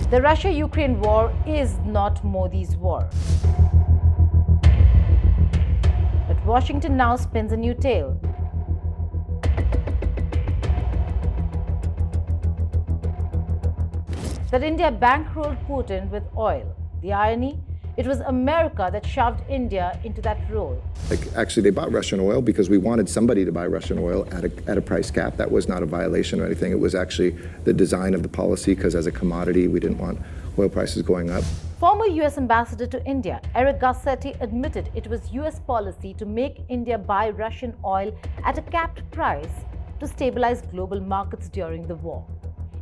The Russia-Ukraine war is not Modi's war. But Washington now spins a new tale. That India bankrolled Putin with oil. The irony? It was America that shoved India into that role. Actually, they bought Russian oil because we wanted somebody to buy Russian oil at a price cap. That was not a violation or anything. It was actually the design of the policy because as a commodity, we didn't want oil prices going up. Former US Ambassador to India, Eric Garcetti, admitted it was US policy to make India buy Russian oil at a capped price to stabilize global markets during the war.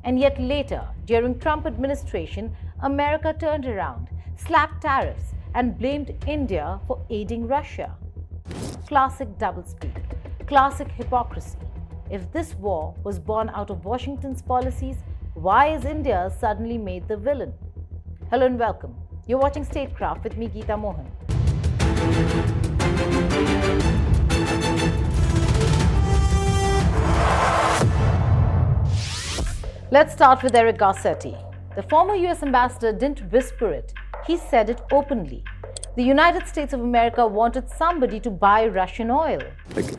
And yet later, during Trump administration, America turned around, slapped tariffs and blamed India for aiding Russia. Classic doublespeak, classic hypocrisy. If this war was born out of Washington's policies, why is India suddenly made the villain? Hello and welcome. You're watching Statecraft with me, Geeta Mohan. Let's start with Eric Garcetti. The former US ambassador didn't whisper it, he said it openly. The United States of America wanted somebody to buy Russian oil.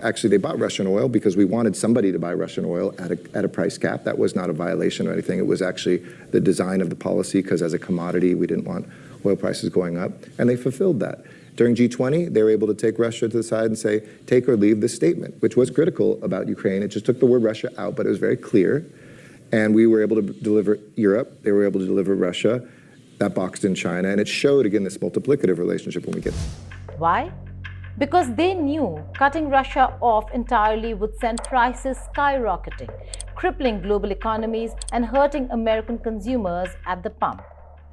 Actually, they bought Russian oil because we wanted somebody to buy Russian oil at a price cap. That was not a violation or anything. It was actually the design of the policy because as a commodity, we didn't want oil prices going up. And they fulfilled that. During G20, they were able to take Russia to the side and say, take or leave this statement, which was critical about Ukraine. It just took the word Russia out, but it was very clear. And we were able to deliver Europe. They were able to deliver Russia. That boxed in China. And it showed, again, this multiplicative relationship when we get. Why? Because they knew cutting Russia off entirely would send prices skyrocketing, crippling global economies and hurting American consumers at the pump,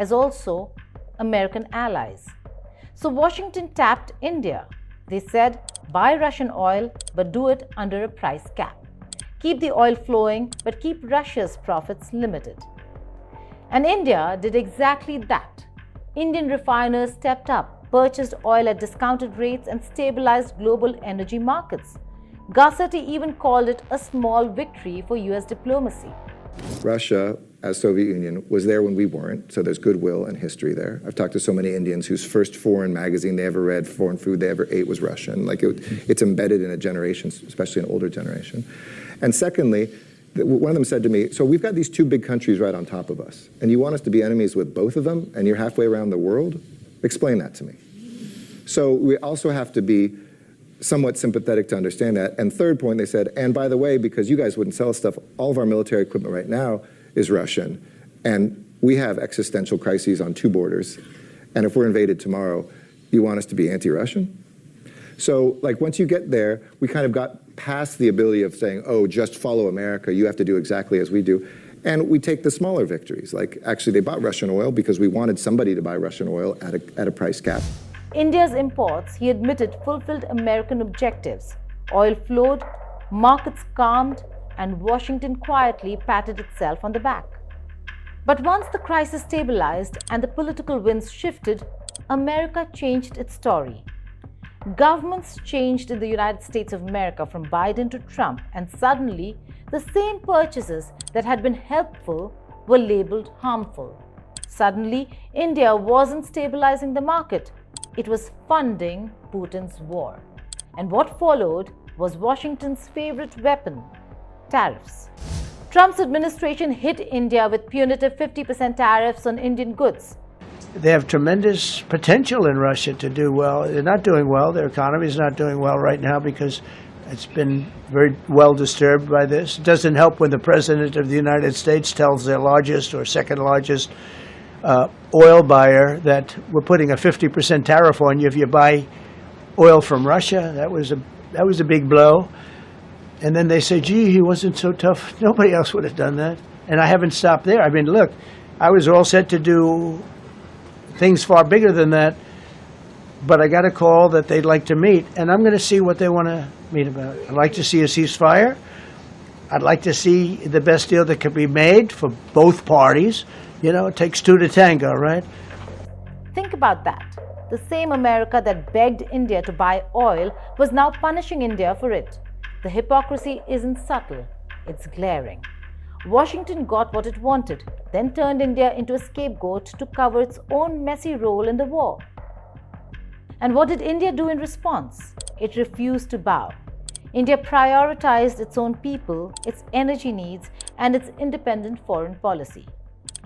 as also American allies. So Washington tapped India. They said, buy Russian oil, but do it under a price cap. Keep the oil flowing, but keep Russia's profits limited. And India did exactly that. Indian refiners stepped up, purchased oil at discounted rates and stabilized global energy markets. Garcetti even called it a small victory for US diplomacy. Russia, as Soviet Union, was there when we weren't, so there's goodwill and history there. I've talked to so many Indians whose first foreign magazine they ever read, foreign food they ever ate was Russian. It's embedded in a generation, especially an older generation. And secondly, one of them said to me, so we've got these two big countries right on top of us, and you want us to be enemies with both of them, and you're halfway around the world? Explain that to me. So we also have to be somewhat sympathetic to understand that. And third point, they said, and by the way, because you guys wouldn't sell us stuff, all of our military equipment right now is Russian, and we have existential crises on two borders, and if we're invaded tomorrow, you want us to be anti-Russian? So once you get there, we kind of got past the ability of saying, oh, just follow America, you have to do exactly as we do. And we take the smaller victories. Actually, they bought Russian oil because we wanted somebody to buy Russian oil at a price cap. India's imports, he admitted, fulfilled American objectives. Oil flowed, markets calmed, and Washington quietly patted itself on the back. But once the crisis stabilized and the political winds shifted, America changed its story. Governments changed in the United States of America from Biden to Trump, and suddenly the same purchases that had been helpful were labeled harmful. Suddenly, India wasn't stabilizing the market, it was funding Putin's war. And what followed was Washington's favorite weapon, tariffs. Trump's administration hit India with punitive 50% tariffs on Indian goods. They have tremendous potential in Russia to do well. They're not doing well. Their economy is not doing well right now because it's been very well disturbed by this. It doesn't help when the President of the United States tells their largest or second largest oil buyer that we're putting a 50% tariff on you if you buy oil from Russia. That was a big blow. And then they say, gee, he wasn't so tough. Nobody else would have done that. And I haven't stopped there. I mean, look, I was all set to do things far bigger than that, but I got a call that they'd like to meet, and I'm going to see what they want to meet about. I'd like to see a ceasefire. I'd like to see the best deal that could be made for both parties. You know, it takes two to tango, right? Think about that. The same America that begged India to buy oil was now punishing India for it. The hypocrisy isn't subtle, it's glaring. Washington got what it wanted, then turned India into a scapegoat to cover its own messy role in the war. And what did India do in response? It refused to bow. India prioritized its own people, its energy needs, and its independent foreign policy.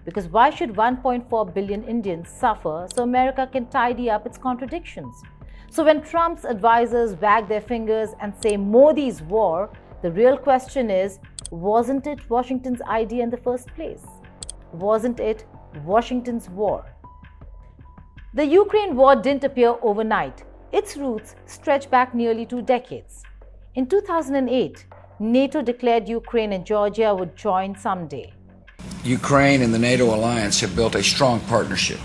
Because why should 1.4 billion Indians suffer so America can tidy up its contradictions? So when Trump's advisors wag their fingers and say Modi's war, the real question is, wasn't it Washington's idea in the first place? Wasn't it Washington's war? The Ukraine war didn't appear overnight. Its roots stretch back nearly 2 decades. In 2008, NATO declared Ukraine and Georgia would join someday. Ukraine and the NATO alliance have built a strong partnership.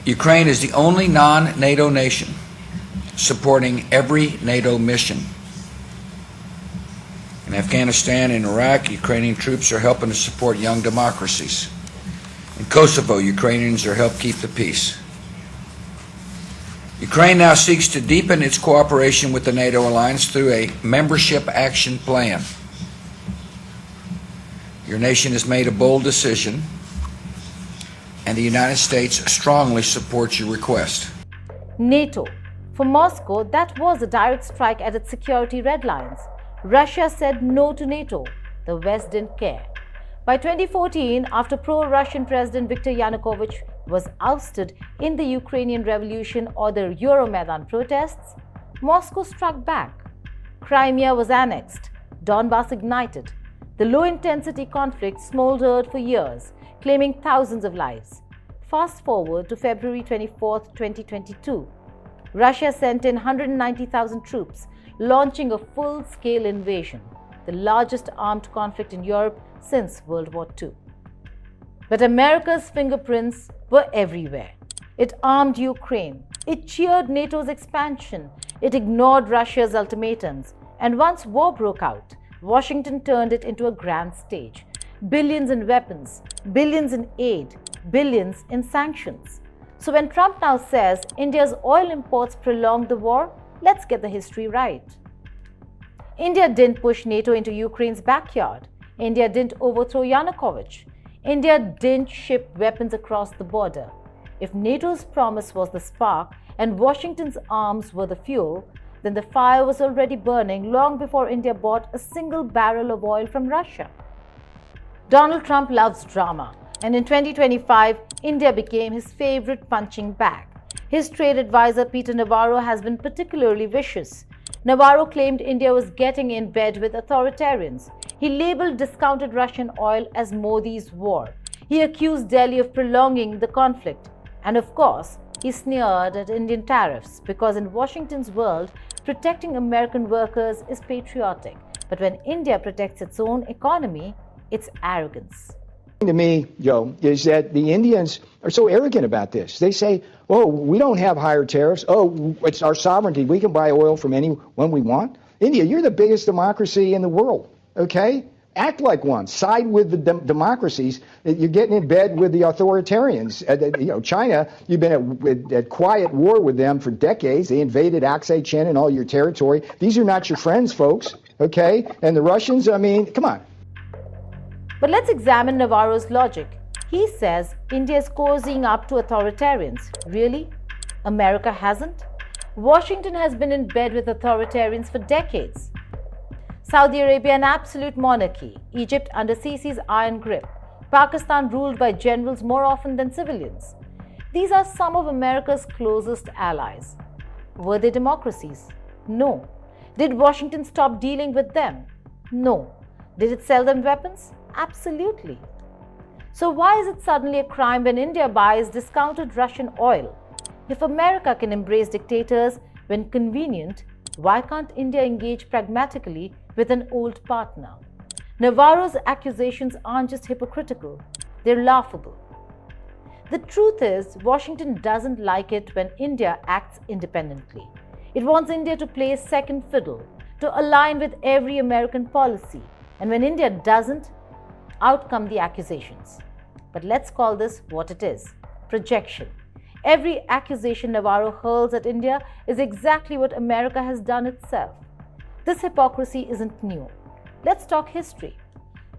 Ukraine is the only non-NATO nation supporting every NATO mission. In Afghanistan and Iraq, Ukrainian troops are helping to support young democracies. In Kosovo, Ukrainians are helping keep the peace. Ukraine now seeks to deepen its cooperation with the NATO alliance through a membership action plan. Your nation has made a bold decision, and the United States strongly supports your request. NATO. For Moscow, that was a direct strike at its security red lines. Russia said no to NATO. The West didn't care. By 2014, after pro-Russian President Viktor Yanukovych was ousted in the Ukrainian Revolution or the Euromaidan protests, Moscow struck back. Crimea was annexed. Donbass ignited. The low-intensity conflict smoldered for years, claiming thousands of lives. Fast forward to February 24, 2022. Russia sent in 190,000 troops, launching a full-scale invasion, the largest armed conflict in Europe since World War II. But America's fingerprints were everywhere. It armed Ukraine. It cheered NATO's expansion. It ignored Russia's ultimatums. And once war broke out, Washington turned it into a grand stage. Billions in weapons, billions in aid, billions in sanctions. So when Trump now says India's oil imports prolonged the war, let's get the history right. India didn't push NATO into Ukraine's backyard. India didn't overthrow Yanukovych. India didn't ship weapons across the border. If NATO's promise was the spark and Washington's arms were the fuel, then the fire was already burning long before India bought a single barrel of oil from Russia. Donald Trump loves drama, and in 2025, India became his favorite punching bag. His trade advisor Peter Navarro has been particularly vicious. Navarro claimed India was getting in bed with authoritarians. He labeled discounted Russian oil as Modi's war. He accused Delhi of prolonging the conflict. And of course, he sneered at Indian tariffs because in Washington's world, protecting American workers is patriotic. But when India protects its own economy, it's arrogance. To me, Joe, is that the Indians are so arrogant about this. They say, oh, we don't have higher tariffs. Oh, it's our sovereignty. We can buy oil from anyone we want. India, you're the biggest democracy in the world, okay? Act like one. Side with the democracies. You're getting in bed with the authoritarians. China, you've been at quiet war with them for decades. They invaded Aksai-Chin and all your territory. These are not your friends, folks, okay? And the Russians, I mean, come on. But let's examine Navarro's logic. He says India is cozying up to authoritarians. Really? America hasn't? Washington has been in bed with authoritarians for decades. Saudi Arabia, an absolute monarchy. Egypt under Sisi's iron grip. Pakistan ruled by generals more often than civilians. These are some of America's closest allies. Were they democracies? No. Did Washington stop dealing with them? No. Did it sell them weapons? Absolutely. So why is it suddenly a crime when India buys discounted Russian oil? If America can embrace dictators when convenient, why can't India engage pragmatically with an old partner? Navarro's accusations aren't just hypocritical, they're laughable. The truth is, Washington doesn't like it when India acts independently. It wants India to play second fiddle, to align with every American policy. And when India doesn't, out come the accusations. But let's call this what it is: projection. Every accusation Navarro hurls at India is exactly what America has done itself. This hypocrisy isn't new. Let's talk history.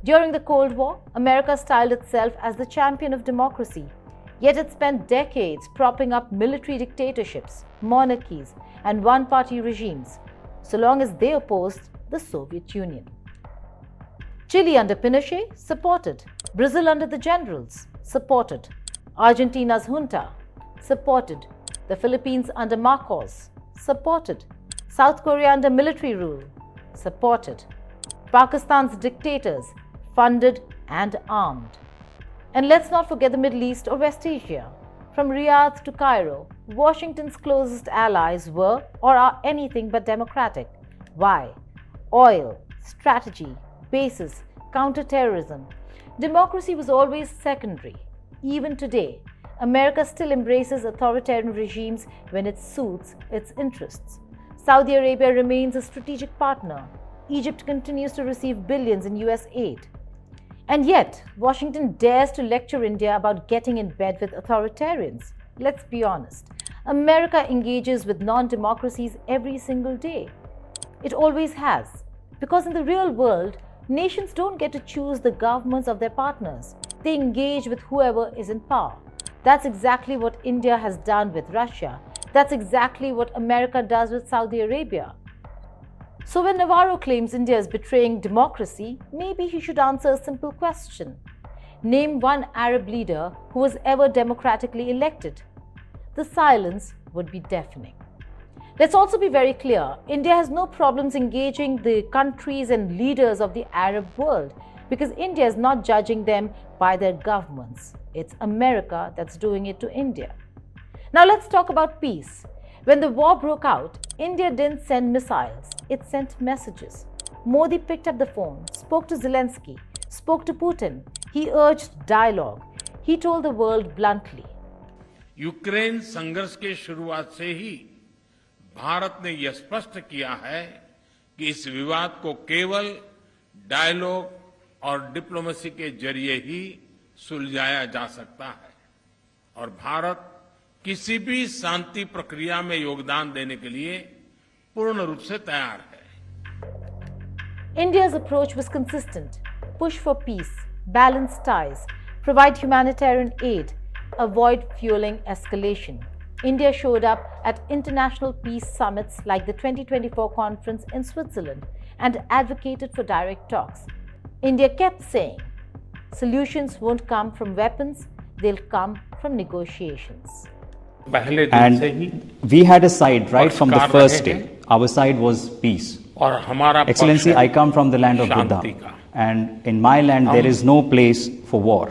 During the Cold War, America styled itself as the champion of democracy, yet it spent decades propping up military dictatorships, monarchies, and one-party regimes, so long as they opposed the Soviet Union. Chile under Pinochet, supported. Brazil under the generals, supported. Argentina's junta, supported. The Philippines under Marcos, supported. South Korea under military rule, supported. Pakistan's dictators, funded and armed. And let's not forget the Middle East or West Asia. From Riyadh to Cairo, Washington's closest allies were or are anything but democratic. Why? Oil, strategy, bases, counterterrorism. Democracy was always secondary. Even today, America still embraces authoritarian regimes when it suits its interests. Saudi Arabia remains a strategic partner. Egypt continues to receive billions in US aid. And yet, Washington dares to lecture India about getting in bed with authoritarians. Let's be honest. America engages with non-democracies every single day. It always has. Because in the real world, nations don't get to choose the governments of their partners. They engage with whoever is in power. That's exactly what India has done with Russia. That's exactly what America does with Saudi Arabia. So when Navarro claims India is betraying democracy, maybe he should answer a simple question. Name one Arab leader who was ever democratically elected. The silence would be deafening. Let's also be very clear, India has no problems engaging the countries and leaders of the Arab world because India is not judging them by their governments. It's America that's doing it to India. Now let's talk about peace. When the war broke out, India didn't send missiles, it sent messages. Modi picked up the phone, spoke to Zelensky, spoke to Putin. He urged dialogue. He told the world bluntly. Ukraine संघर्ष के शुरुआत से ही भारत ने यह स्पष्ट किया है कि इस विवाद को केवल डायलॉग और डिप्लोमेसी के जरिए ही सुलझाया जा सकता है और भारत किसी भी शांति प्रक्रिया में योगदान देने के लिए पूर्ण रूप से तैयार है. India's approach was consistent. Push for peace, balance ties, provide humanitarian aid, avoid fueling escalation. India showed up at international peace summits like the 2024 conference in Switzerland and advocated for direct talks. India kept saying, solutions won't come from weapons, they'll come from negotiations. And we had a side right from the first day. Our side was peace. Excellency, I come from the land of Buddha. And in my land, there is no place for war.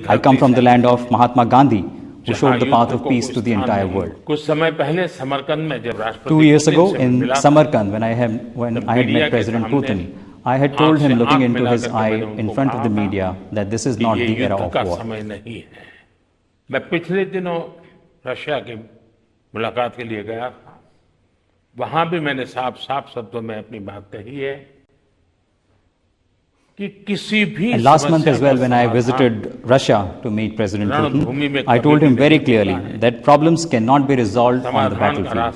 I come from the land of Mahatma Gandhi, who showed the path of peace to the entire world. 2 years ago in Samarkand, when I had met President Putin, I had told him, looking into his eye in front of the media, that this is not the era of war. मैं पिछले दिनों Russia की मुलाकात के लिए गया था. वहां भी मैंने साफ शब्दों में अपनी बात कही है कि किसी भी And last month as well, when I visited Russia to meet President Putin, I told him very clearly that problems cannot be resolved on the battlefield.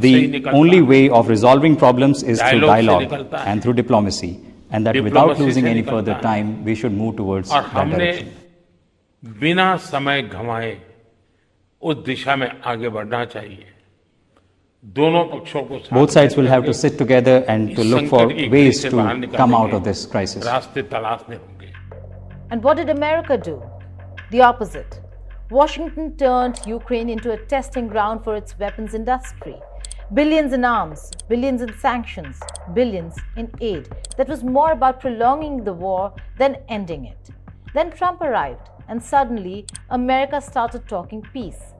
The only way of resolving problems is through dialogue and through diplomacy, and that without losing any further time, we should move towards that direction. बिना समय गंवाए उस दिशा में आगे बढ़ना चाहिए. दोनों पक्षों को Both sides will have to sit together and to look for ways to come out of this crisis. रास्ते तलाशने होंगे. And what did America do? The opposite. Washington turned Ukraine into a testing ground for its weapons industry. Billions in arms, billions in sanctions, billions in aid. That was more about prolonging the war than ending it. Then Trump arrived, and suddenly America started talking peace.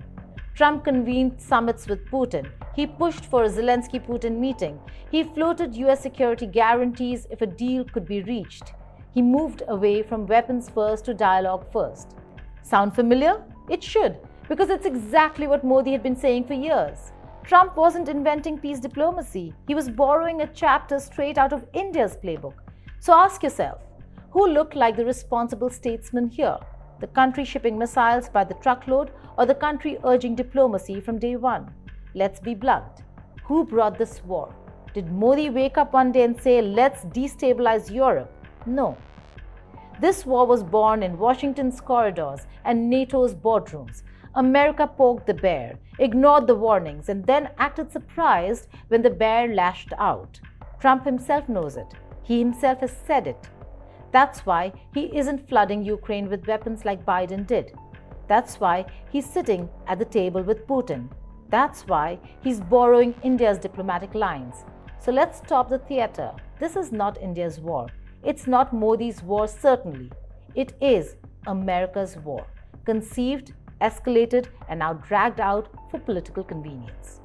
Trump convened summits with Putin. He pushed for a Zelensky-Putin meeting. He floated US security guarantees if a deal could be reached. He moved away from weapons first to dialogue first. Sound familiar? It should, because it's exactly what Modi had been saying for years. Trump wasn't inventing peace diplomacy. He was borrowing a chapter straight out of India's playbook. So ask yourself, who looked like the responsible statesman here? The country shipping missiles by the truckload or the country urging diplomacy from day one? Let's be blunt. Who brought this war? Did Modi wake up one day and say, let's destabilize Europe? No. This war was born in Washington's corridors and NATO's boardrooms. America poked the bear, ignored the warnings, and then acted surprised when the bear lashed out. Trump himself knows it. He himself has said it. That's why he isn't flooding Ukraine with weapons like Biden did. That's why he's sitting at the table with Putin. That's why he's borrowing India's diplomatic lines. So let's stop the theater. This is not India's war. It's not Modi's war, certainly. It is America's war, conceived, escalated, and now dragged out for political convenience.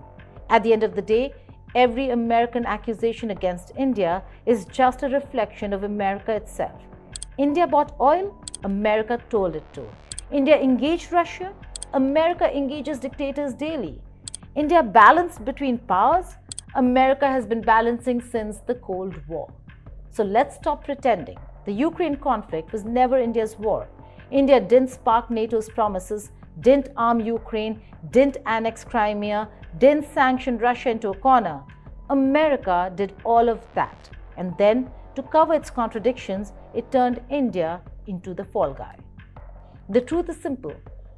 At the end of the day, every American accusation against India is just a reflection of America itself. India bought oil, America told it to. India engaged Russia, America engages dictators daily. India balanced between powers, America has been balancing since the Cold War. So let's stop pretending. The Ukraine conflict was never India's war. India didn't spark NATO's promises, didn't arm Ukraine, didn't annex Crimea, didn't sanction Russia into a corner. America did all of that. And then, to cover its contradictions, it turned India into the fall guy. The truth is simple.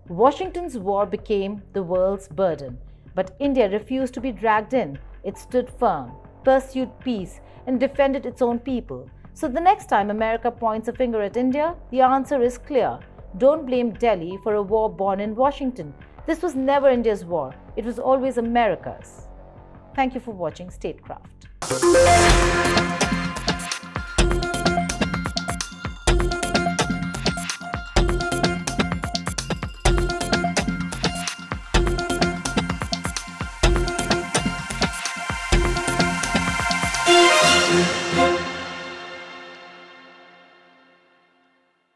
Washington's war became the world's burden. But India refused to be dragged in. It stood firm, pursued peace, and defended its own people. So the next time America points a finger at India, the answer is clear. Don't blame Delhi for a war born in Washington. This was never India's war. It was always America's. Thank you for watching Statecraft.